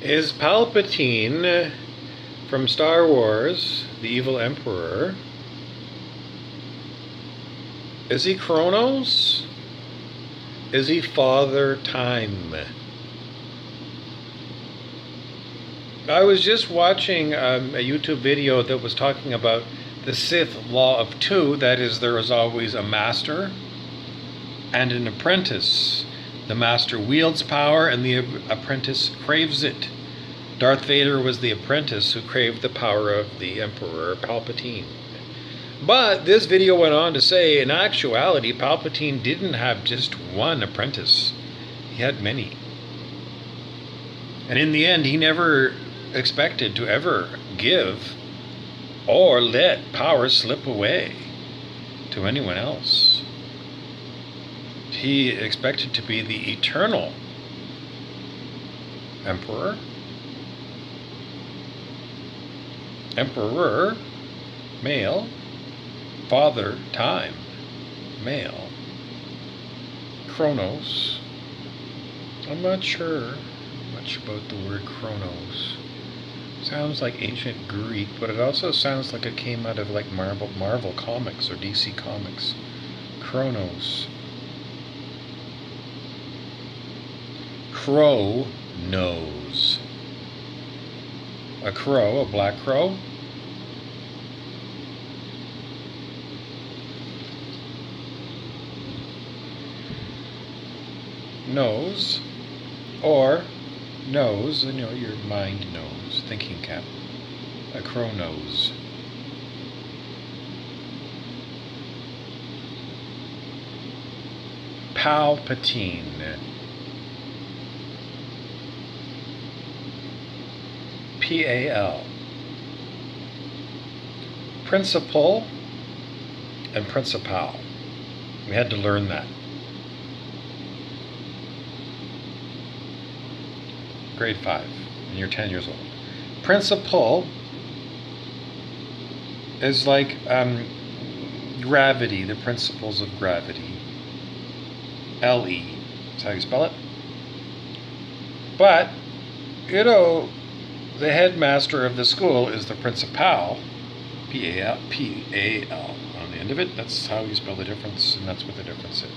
Is Palpatine from Star Wars, the evil emperor, is he Kronos? Is he Father Time? I was just watching a YouTube video that was talking about the Sith Law of Two. That is, there is always a master and an apprentice. The master wields power and the apprentice craves it. Darth Vader was the apprentice who craved the power of the Emperor Palpatine. But this video went on to say, in actuality, Palpatine didn't have just one apprentice. He had many. And in the end, he never expected to ever give or let power slip away to anyone else. He expected to be the eternal emperor. Emperor, male. Father, time, male. Kronos. I'm not sure much about the word Kronos. Sounds like ancient Greek, but it also sounds like it came out of like Marvel Comics or DC Comics. Kronos. Crow nose. A crow, a black crow. Nose, or nose, your mind knows, thinking cap. A crow nose. Palpatine. P-A-L. Principal and principal. We had to learn that. Grade 5, and you're 10 years old. Principle is like gravity, the principles of gravity. L-E, that's how you spell it. But, the headmaster of the school is the principal, P-A-L, on the end of it. That's how you spell the difference, and that's what the difference is.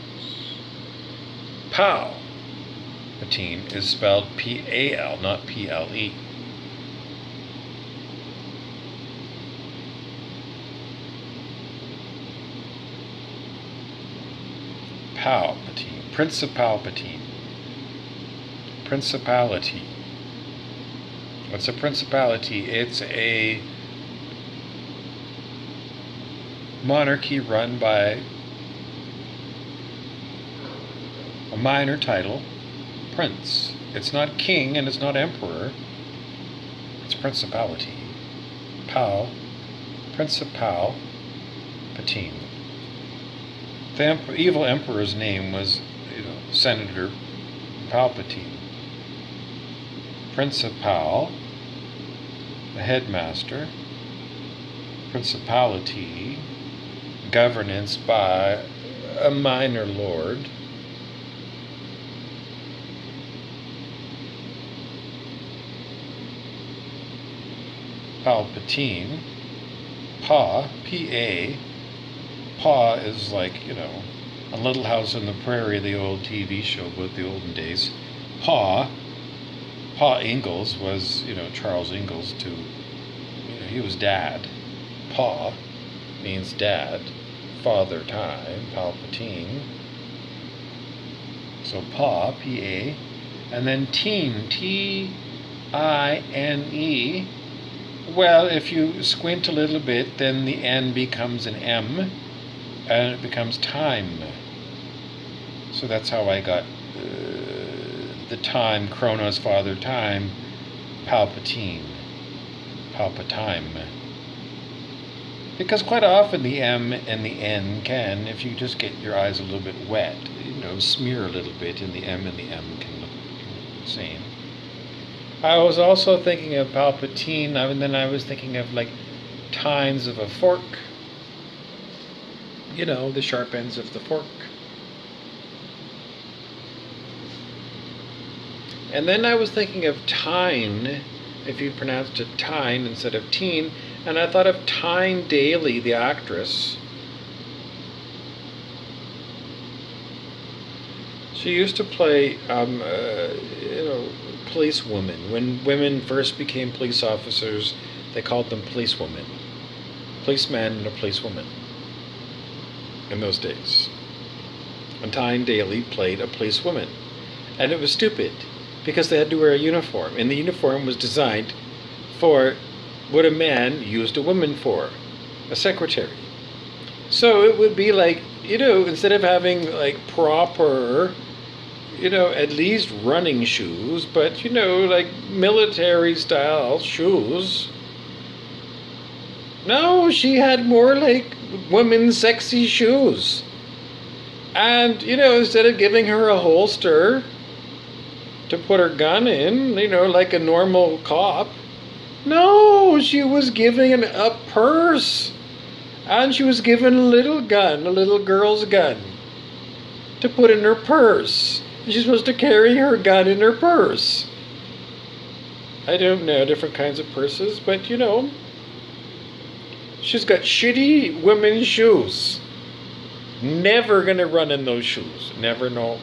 Palpatine is spelled P-A-L, not P-L-E. Palpatine, Principalpatine, principality. What's a principality? It's a monarchy run by a minor title, prince. It's not king and it's not emperor. It's principality. Principal, Patine. The evil emperor's name was, Senator Palpatine. Principal, the headmaster. Principality, governance by a minor lord. Palpatine, Pa, P-A. Pa is like, a Little House on the Prairie, the old TV show about the olden days. Pa Ingalls was, Charles Ingalls he was dad. Pa means dad. Father Time, Palpatine. So Pa, P-A. And then Teen, T-I-N-E. Well, if you squint a little bit, then the N becomes an M, and it becomes time. So that's how I got the time, Kronos, Father Time, Palpatine, Palpatine. Because quite often the M and the N can, if you just get your eyes a little bit wet, smear a little bit, and the M and the M can look the same. I was also thinking of Palpatine, and then I was thinking of like tines of a fork. The sharp ends of the fork. And then I was thinking of Tyne, if you pronounced it Tyne instead of Teen, and I thought of Tyne Daly, the actress. She used to play, policewomen. When women first became police officers, they called them policewomen. Policeman and a policewoman in those days. And Tyne Daly played a policewoman. And it was stupid, because they had to wear a uniform. And the uniform was designed for what a man used a woman for, a secretary. So it would be like, instead of having like proper, at least running shoes, but, like military style shoes. No, she had more like women's sexy shoes. And, instead of giving her a holster to put her gun in, like a normal cop, no, she was given a purse. And she was given a little gun, a little girl's gun, to put in her purse. She's supposed to carry her gun in her purse. I don't know, different kinds of purses, but she's got shitty women's shoes. Never gonna run in those shoes. Never, no.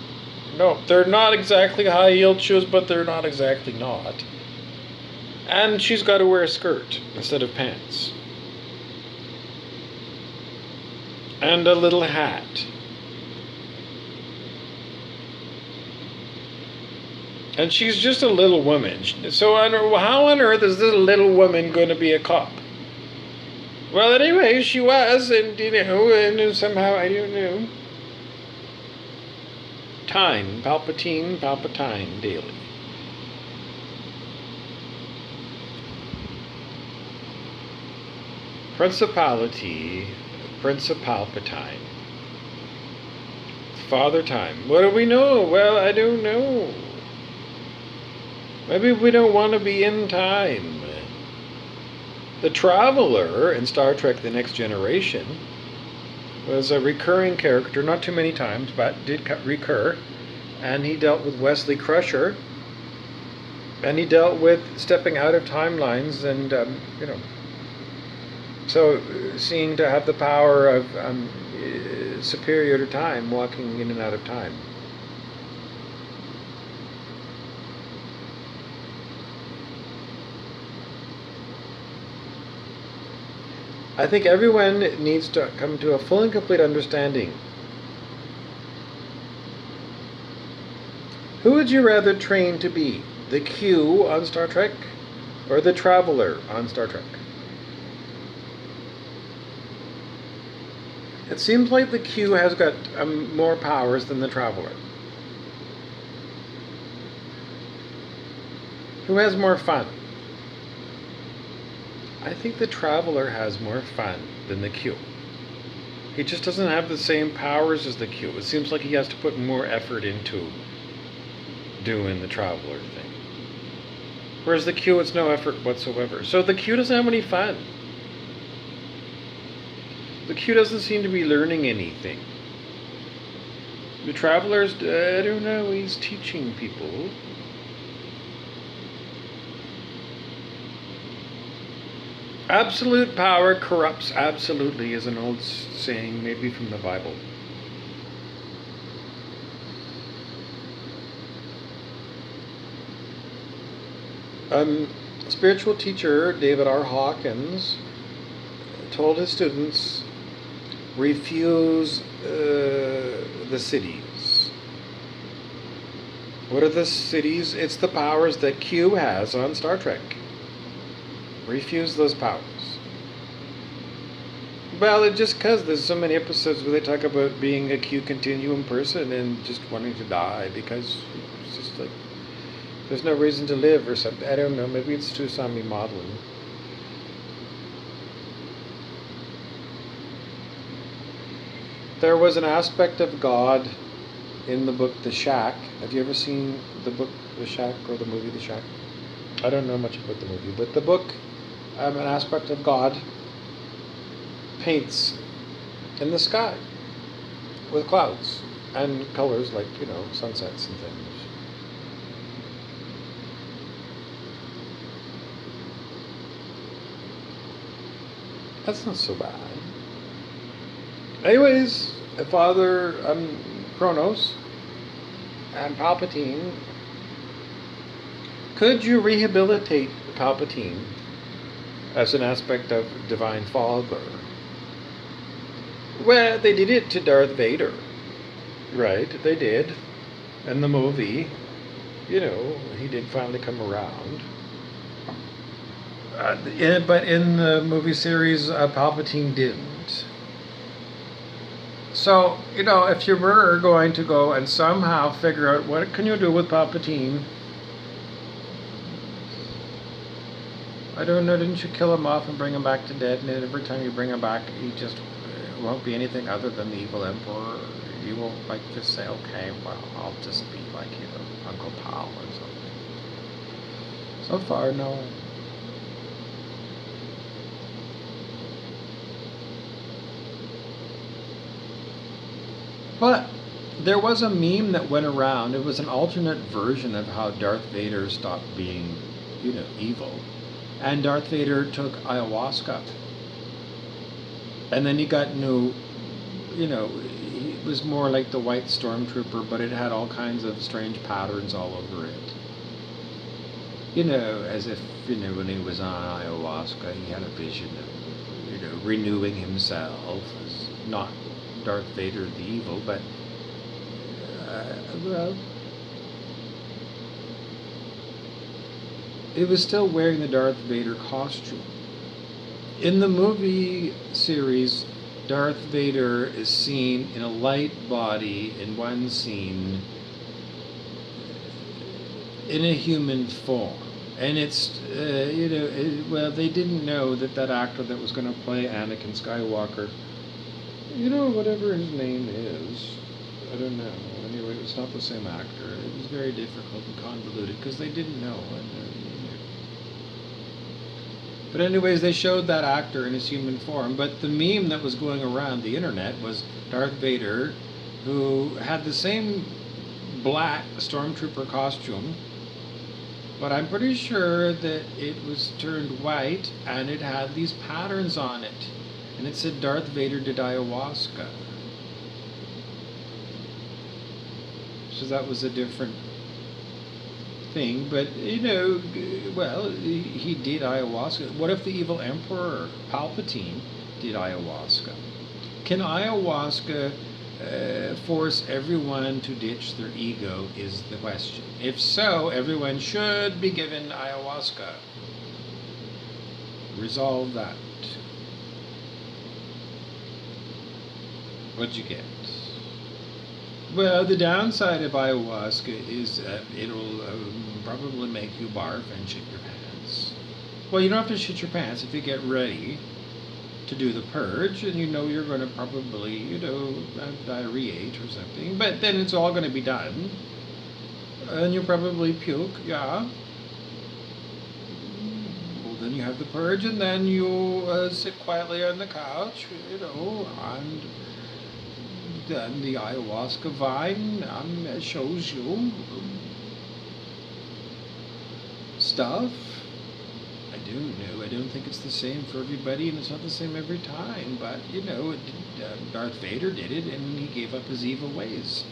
No, they're not exactly high-heeled shoes, but they're not exactly not. And she's got to wear a skirt instead of pants. And a little hat. And she's just a little woman. So how on earth is this little woman going to be a cop? Well, anyway, she was, and and somehow, I don't know. Palpatine Daly. Principality, Prince of Palpatine. Father Time. What do we know? Well, I don't know. Maybe we don't want to be in time. The Traveler in Star Trek The Next Generation was a recurring character, not too many times, but did recur. And he dealt with Wesley Crusher. And he dealt with stepping out of timelines and, so seeing to have the power of superior to time, walking in and out of time. I think everyone needs to come to a full and complete understanding. Who would you rather train to be? The Q on Star Trek or the Traveler on Star Trek? It seems like the Q has got more powers than the Traveler. Who has more fun? I think the Traveler has more fun than the Q. He just doesn't have the same powers as the Q. It seems like he has to put more effort into doing the Traveler thing. Whereas the Q, it's no effort whatsoever. So the Q doesn't have any fun. The Q doesn't seem to be learning anything. The Traveler's, I don't know, he's teaching people. Absolute power corrupts absolutely is an old saying, maybe from the Bible. Spiritual teacher David R. Hawkins told his students, refuse the cities. What are the cities? It's the powers that Q has on Star Trek. Refuse those powers. Well, it's just because there's so many episodes where they talk about being a Q continuum person and just wanting to die because it's just like there's no reason to live or something. I don't know. Maybe it's too Sami modeling. There was an aspect of God in the book The Shack. Have you ever seen the book The Shack or the movie The Shack? I don't know much about the movie, but the book, an aspect of God paints in the sky with clouds and colors like, sunsets and things. That's not so bad. Anyways, Father Kronos and Palpatine. Could you rehabilitate Palpatine as an aspect of Divine Father? Well, they did it to Darth Vader. Right, they did. In the movie, he did finally come around. But in the movie series, Palpatine didn't. So, if you were going to go and somehow figure out what can you do with Palpatine, I don't know, didn't you kill him off and bring him back to dead? And every time you bring him back, he just won't be anything other than the evil Emperor. You won't just say, okay, well, I'll just be like, Uncle Pal or something. So far, no. But there was a meme that went around. It was an alternate version of how Darth Vader stopped being, evil. And Darth Vader took ayahuasca. And then he got he was more like the white stormtrooper, but it had all kinds of strange patterns all over it. As if, when he was on ayahuasca, he had a vision of, renewing himself as not Darth Vader the evil, but, it was still wearing the Darth Vader costume. In the movie series, Darth Vader is seen in a light body in one scene in a human form. And it's, they didn't know that actor that was going to play Anakin Skywalker, whatever his name is, I don't know. Anyway, it's not the same actor. It was very difficult and convoluted because they didn't know. But anyways, they showed that actor in his human form. But the meme that was going around the internet was Darth Vader, who had the same black stormtrooper costume, but I'm pretty sure that it was turned white and it had these patterns on it. And it said Darth Vader did ayahuasca. So that was a different thing, but he did ayahuasca. What if the evil Emperor Palpatine did ayahuasca? Can ayahuasca force everyone to ditch their ego is the question. If so, everyone should be given ayahuasca. Resolve that. What'd you get? Well, the downside of ayahuasca is it'll probably make you barf and shit your pants. Well, you don't have to shit your pants if you get ready to do the purge, and you're going to probably, have diarrhea or something, but then it's all going to be done, and you'll probably puke, yeah. Well, then you have the purge, and then you sit quietly on the couch, and then the ayahuasca vine shows you stuff. I don't think it's the same for everybody, and it's not the same every time, but, Darth Vader did it, and he gave up his evil ways.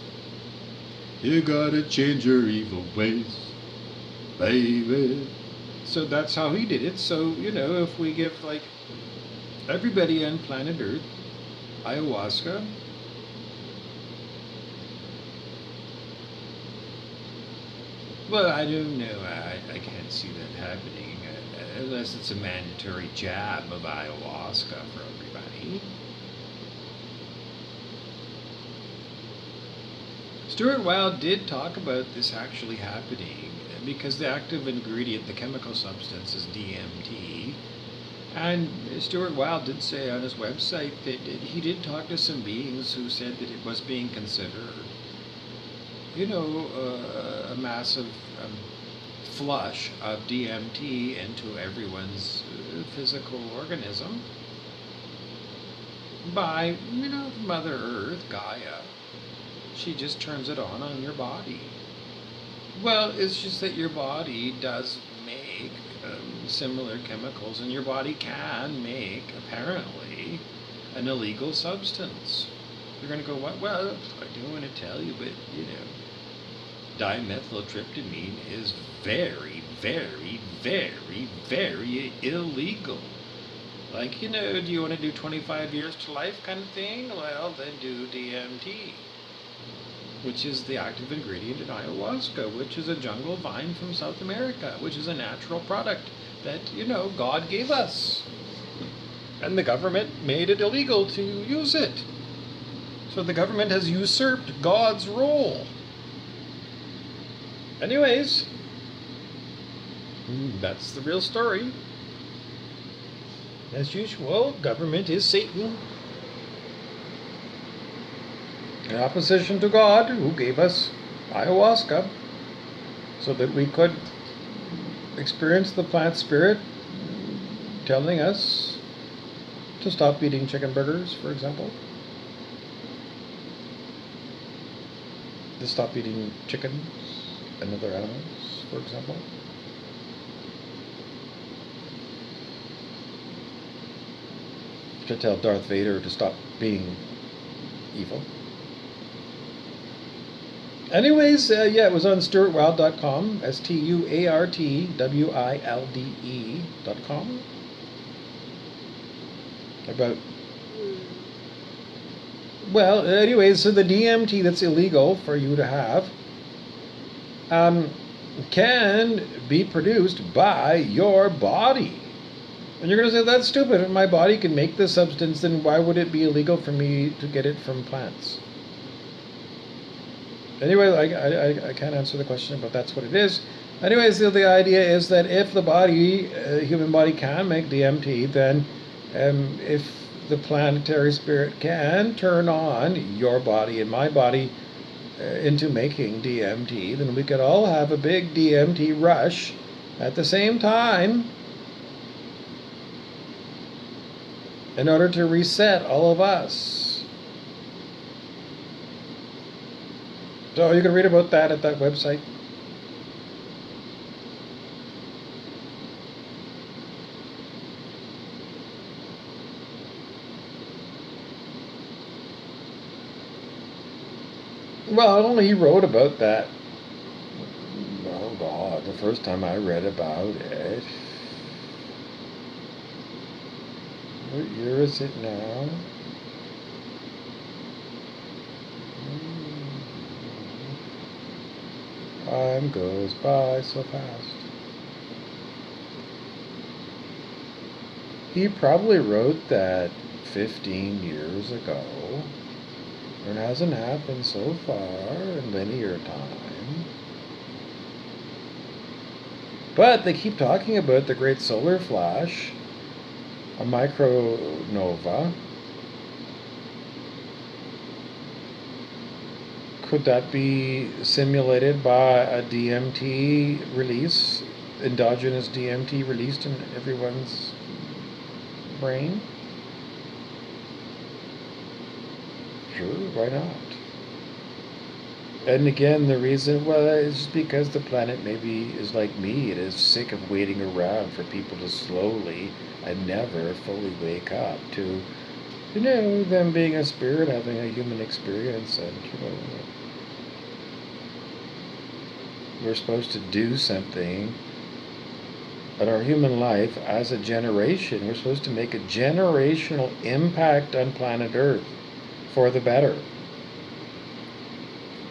You gotta change your evil ways, baby. So that's how he did it. So, if we give, everybody on planet Earth ayahuasca, well, I don't know. I can't see that happening unless it's a mandatory jab of ayahuasca for everybody. Stuart Wilde did talk about this actually happening because the active ingredient, the chemical substance, is DMT. And Stuart Wilde did say on his website that he did talk to some beings who said that it was being considered, a massive flush of DMT into everyone's physical organism by, Mother Earth, Gaia. She just turns it on your body. Well, it's just that your body does make similar chemicals, and your body can make, apparently, an illegal substance. You're going to go, what? Well, I don't want to tell you, but, dimethyltryptamine is very, very, very, very illegal. Like, do you want to do 25 years to life kind of thing? Well, then do DMT, which is the active ingredient in ayahuasca, which is a jungle vine from South America, which is a natural product that, God gave us. And the government made it illegal to use it. So the government has usurped God's role. Anyways, that's the real story. As usual, government is Satan. In opposition to God, who gave us ayahuasca so that we could experience the plant spirit telling us to stop eating chicken burgers, for example. To stop eating chickens and other animals, for example. To tell Darth Vader to stop being evil. Anyways, it was on StuartWilde.com, StuartWilde.com. So the DMT that's illegal for you to have can be produced by your body. And you're going to say, that's stupid. If my body can make this substance, then why would it be illegal for me to get it from plants? Anyway, I can't answer the question, but that's what it is. Anyways, the idea is that if the human body can make DMT, then if the planetary spirit can turn on your body and my body into making DMT, then we could all have a big DMT rush at the same time in order to reset all of us. So you can read about that at that website. Well, he wrote about that. Oh God, the first time I read about it. What year is it now? Time goes by so fast. He probably wrote that 15 years ago. It hasn't happened so far in linear time. But they keep talking about the great solar flash, a micronova. Could that be simulated by a DMT release, endogenous DMT released in everyone's brain? Sure, why not? And again, the reason, is just because the planet maybe is like me. It is sick of waiting around for people to slowly and never fully wake up to, them being a spirit, having a human experience, and, we're supposed to do something in our human life as a generation. We're supposed to make a generational impact on planet Earth for the better,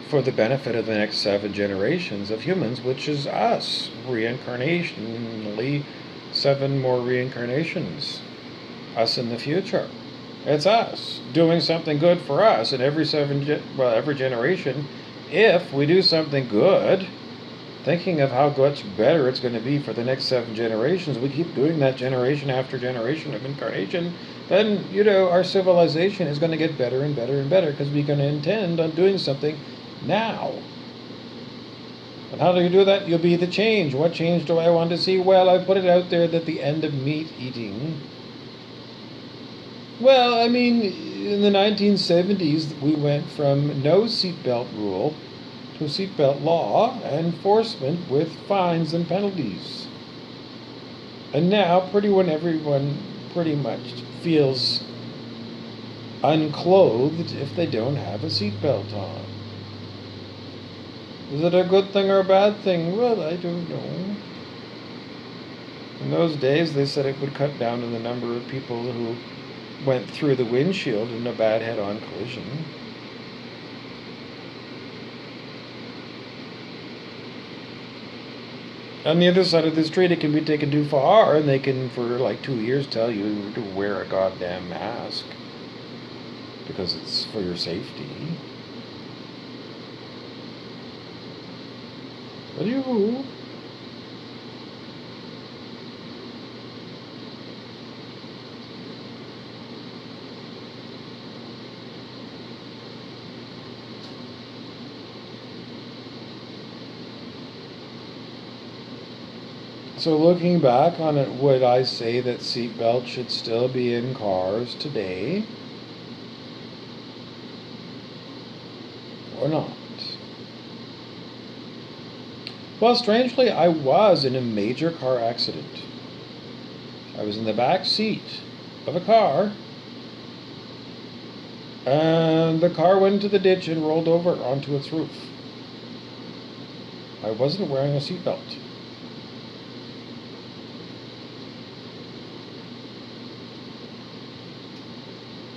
for the benefit of the next 7 generations of humans, which is us, reincarnationally, 7 more reincarnations, us in the future. It's us doing something good for us, and every generation, if we do something good, thinking of how much better it's going to be for the next 7 generations, we keep doing that generation after generation of incarnation, then, our civilization is going to get better and better and better, because we're going to intend on doing something now. And how do you do that? You'll be the change. What change do I want to see? Well, I put it out there that the end of meat eating. Well, in the 1970s, we went from no seatbelt rule to seatbelt law and enforcement with fines and penalties. And now, when everyone pretty much feels unclothed if they don't have a seatbelt on. Is it a good thing or a bad thing? Well, I don't know. In those days, they said it would cut down on the number of people who went through the windshield in a bad head-on collision. On the other side of the street, it can be taken too far, and they can, for like 2 years, tell you to wear a goddamn mask because it's for your safety. But you... So looking back on it, would I say that seatbelts should still be in cars today? Or not? Well, strangely, I was in a major car accident. I was in the back seat of a car, and the car went into the ditch and rolled over onto its roof. I wasn't wearing a seatbelt.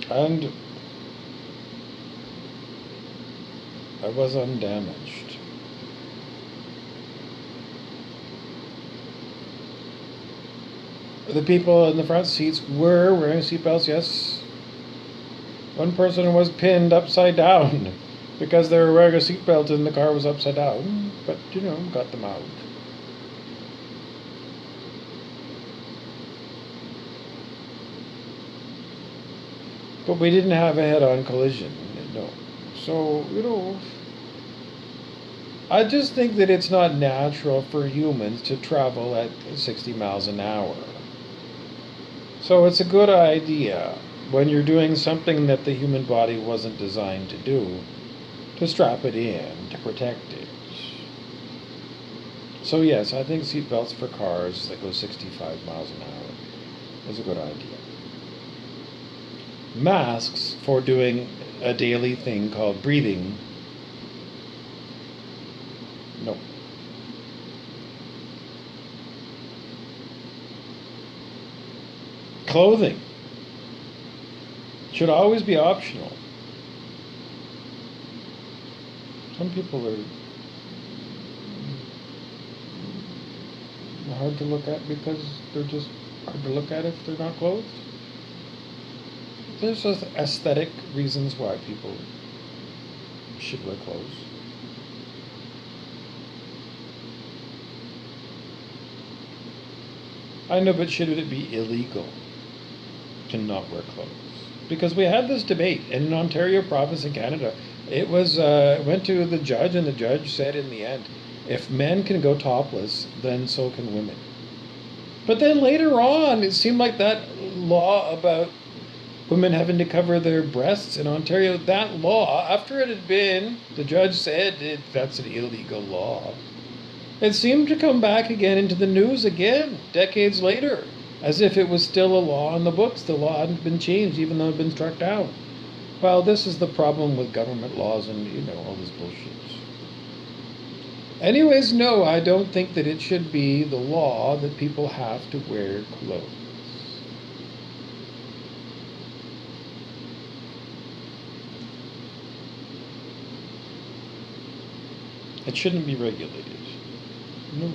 And I was undamaged. The people in the front seats were wearing seatbelts, yes. One person was pinned upside down because they were wearing a seatbelt and the car was upside down. But, got them out. But we didn't have a head-on collision, no. So, I just think that it's not natural for humans to travel at 60 miles an hour. So it's a good idea, when you're doing something that the human body wasn't designed to do, to strap it in, to protect it. So yes, I think seatbelts for cars that go 65 miles an hour is a good idea. Masks for doing a daily thing called breathing, no. Clothing should always be optional. Some people are hard to look at because they're just hard to look at if they're not clothed. There's just aesthetic reasons why people should wear clothes. I know, but should it be illegal to not wear clothes? Because we had this debate in Ontario province in Canada. It was went to the judge, and the judge said in the end, if men can go topless, then so can women. But then later on, it seemed like that law about women having to cover their breasts in Ontario, that law, after it had been, the judge said that's an illegal law. It seemed to come back again into the news again, decades later, as if it was still a law in the books. The law hadn't been changed, even though it had been struck down. Well, this is the problem with government laws and, all this bullshit. Anyways, no, I don't think that it should be the law that people have to wear clothes. It shouldn't be regulated. No.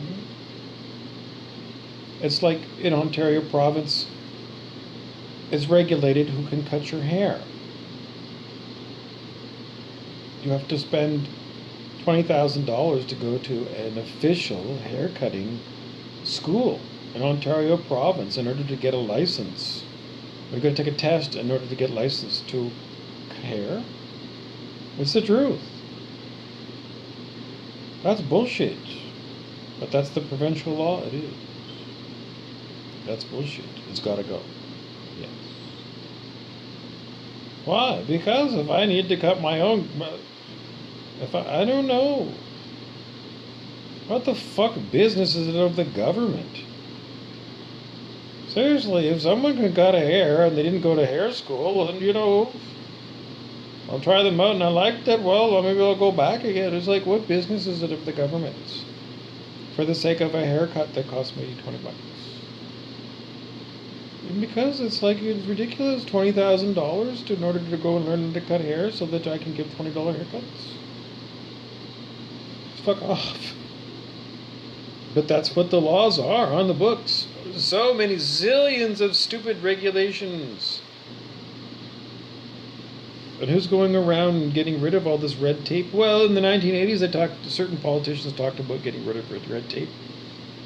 It's like in Ontario province, it's regulated who can cut your hair. You have to spend $20,000 to go to an official haircutting school in Ontario province in order to get a license. You're going to take a test in order to get licensed to cut hair. It's the truth. That's bullshit. But that's the provincial law, it is. That's bullshit. It's gotta go. Yes. Why? Because if I need to cut my own... I don't know. What the fuck business is it of the government? Seriously, if someone can cut a hair and they didn't go to hair school, and I'll try them out and I liked it, well, maybe I'll go back again. It's like, what business is it of the government's? For the sake of a haircut that cost me $20. And because it's like, it's ridiculous, $20,000 in order to go and learn to cut hair so that I can give $20 haircuts. Fuck off. But that's what the laws are on the books. So many zillions of stupid regulations. And who's going around and getting rid of all this red tape? Well, in the 1980s, certain politicians talked about getting rid of red tape.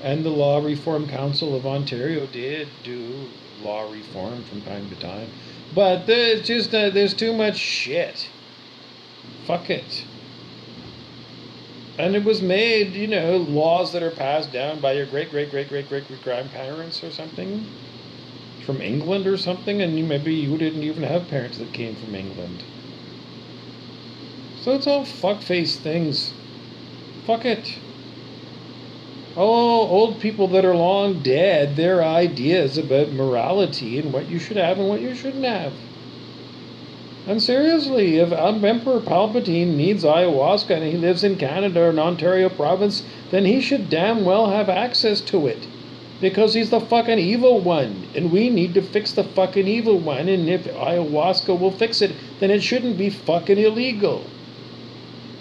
And the Law Reform Council of Ontario did do law reform from time to time. But there's too much shit. Fuck it. And it was made, laws that are passed down by your great-great-great-great-great-grandparents or something. From England or something, and maybe you didn't even have parents that came from England. So it's all fuckface things. Fuck it. Oh, old people that are long dead, their ideas about morality and what you should have and what you shouldn't have. And seriously, if Emperor Palpatine needs ayahuasca and he lives in Canada or in Ontario province, then he should damn well have access to it. Because he's the fucking evil one. And we need to fix the fucking evil one. And if ayahuasca will fix it, then it shouldn't be fucking illegal.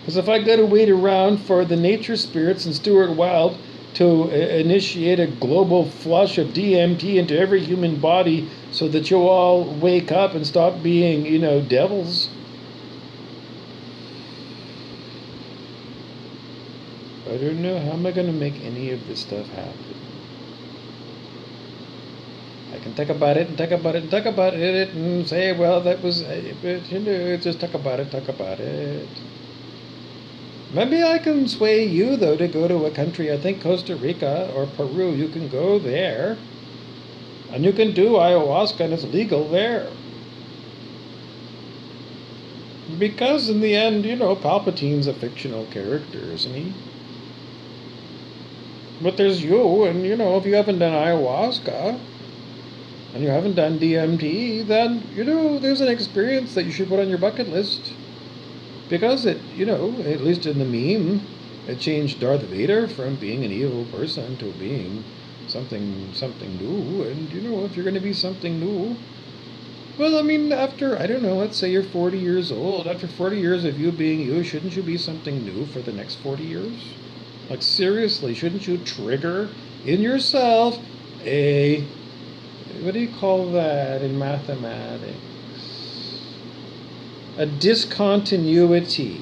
Because if I gotta wait around for the nature spirits and Stuart Wilde to initiate a global flush of DMT into every human body so that you all wake up and stop being, devils. I don't know, how am I going to make any of this stuff happen? I can talk about it and talk about it and talk about it and say, well, that was, just talk about it. Maybe I can sway you, though, to go to a country, I think Costa Rica or Peru. You can go there, and you can do ayahuasca, and it's legal there. Because in the end, Palpatine's a fictional character, isn't he? But there's you, and, if you haven't done ayahuasca, and you haven't done DMT, then, there's an experience that you should put on your bucket list. Because it, at least in the meme, it changed Darth Vader from being an evil person to being something new. And, if you're going to be something new, well, I mean, after, I don't know, let's say you're 40 years old. After 40 years of you being you, shouldn't you be something new for the next 40 years? Like, seriously, shouldn't you trigger in yourself what do you call that in mathematics? A discontinuity.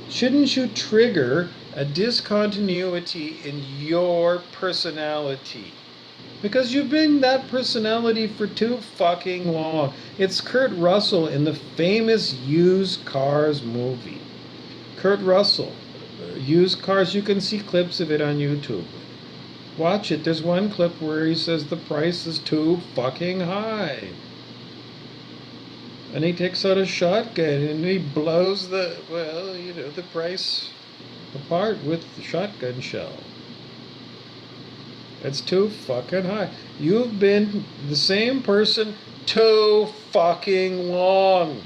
Shouldn't you trigger a discontinuity in your personality? Because you've been that personality for too fucking long. It's Kurt Russell in the famous Used Cars movie. Kurt Russell, Used Cars, you can see clips of it on YouTube. Watch it. There's one clip where he says the price is too fucking high. And he takes out a shotgun and he blows the price apart with the shotgun shell. It's too fucking high. You've been the same person too fucking long.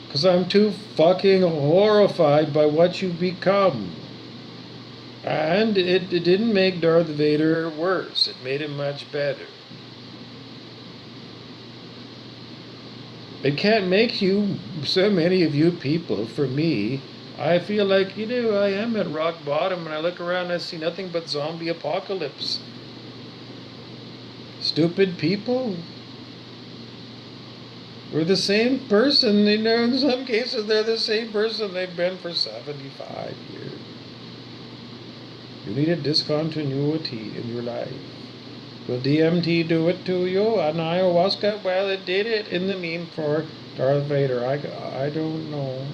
Because I'm too fucking horrified by what you've become. And it didn't make Darth Vader worse. It made him much better. It can't make you, so many of you people, for me, I feel like, I am at rock bottom and I look around and I see nothing but zombie apocalypse. Stupid people. We're the same person, in some cases they're the same person they've been for 75 years. You need a discontinuity in your life. Will DMT do it to you? And ayahuasca? Well, it did it in the meme for Darth Vader. I don't know.